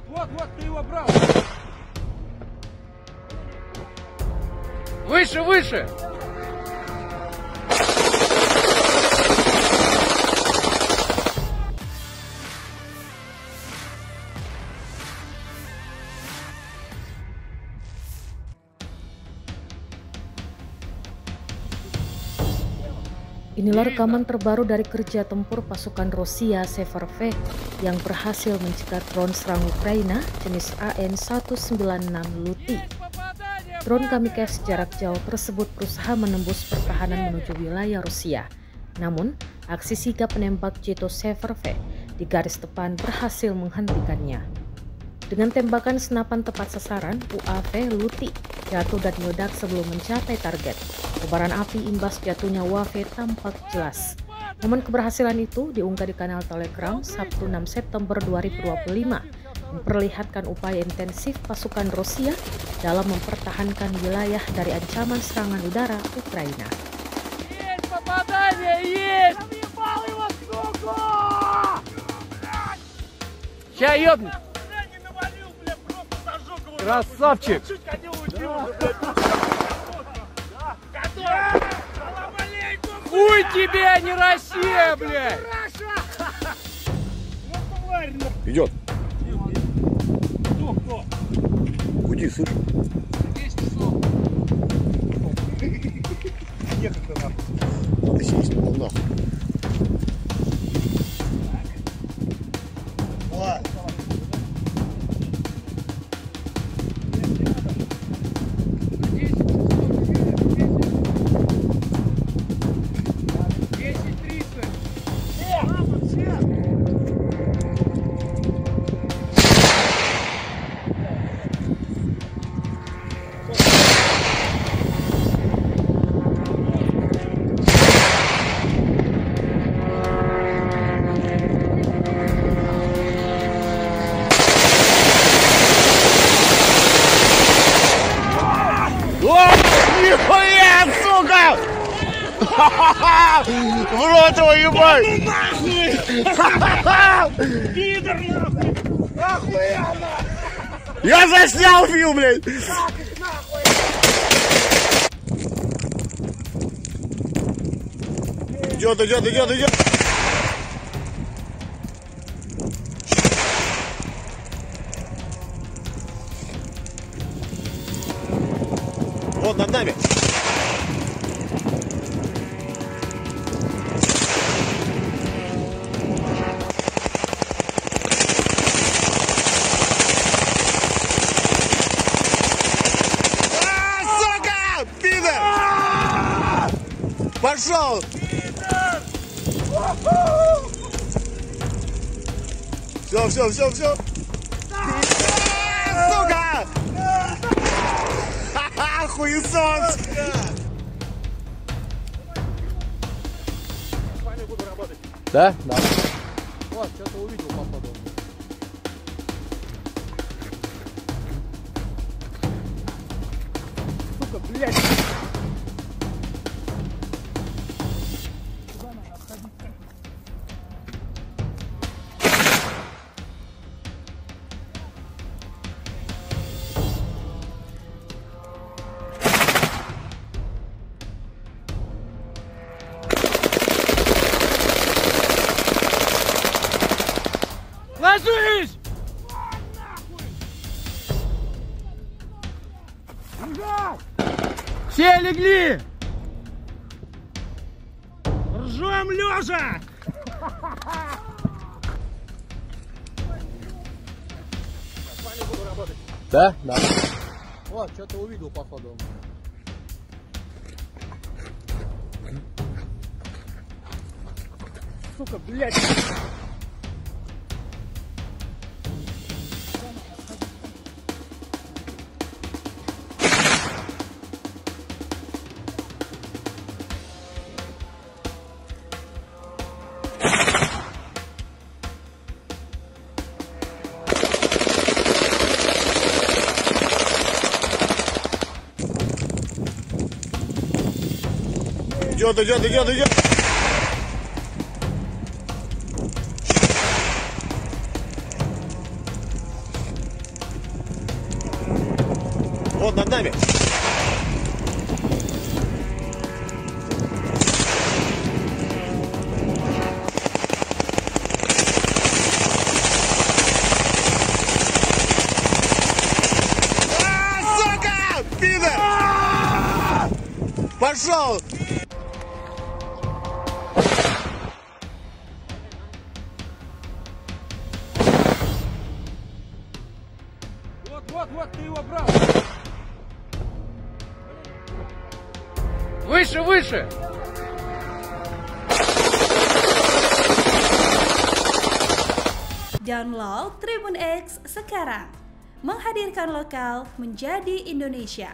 Вот, ты его брал. Выше, выше! Inilah rekaman terbaru dari kerja tempur pasukan Rusia Sever-V yang berhasil mencegat drone serang Ukraina jenis AN-196 Luty. Drone kamikaze jarak jauh tersebut berusaha menembus pertahanan menuju wilayah Rusia. Namun, aksi sigap penembak Jito Sever-V di garis depan berhasil menghentikannya. Dengan tembakan senapan tepat sasaran, UAV Luty jatuh dan meledak sebelum mencapai target. Kobaran api imbas jatuhnya UAV tampak jelas. Momen keberhasilan itu diunggah di kanal Telegram Sabtu 6 September 2025, memperlihatkan upaya intensif pasukan Rusia dalam mempertahankan wilayah dari ancaman serangan udara Ukraina. Красавчик! Хуй тебе, а не Россия, блядь! Идет. Кто? Уйди, слышь. 10 часов. Ехать-то нахуй. Надо сесть, нахуй. Ладно. Нихуя, сука! В рот его ебать! Пидор нахуй! Охуенно! Я заснял фильм, блядь! Идет! Вот над нами. Сука! Пидор! Пошел! Все. Сука! Хуесос! С вами буду работать. Да? Да. Вот, что-то увидел, походу. Сука, блядь! Ложись! Все легли! Ржем лежа! С вами буду работать. Да? Да. Вот, что-то увидел, походу. Сука, блядь! Идет. Вот над нами. Сука! Пидор! Пошел! Вот, ты его брал. Выше, выше. Download Tribun X sekarang. Menghadirkan lokal menjadi Indonesia.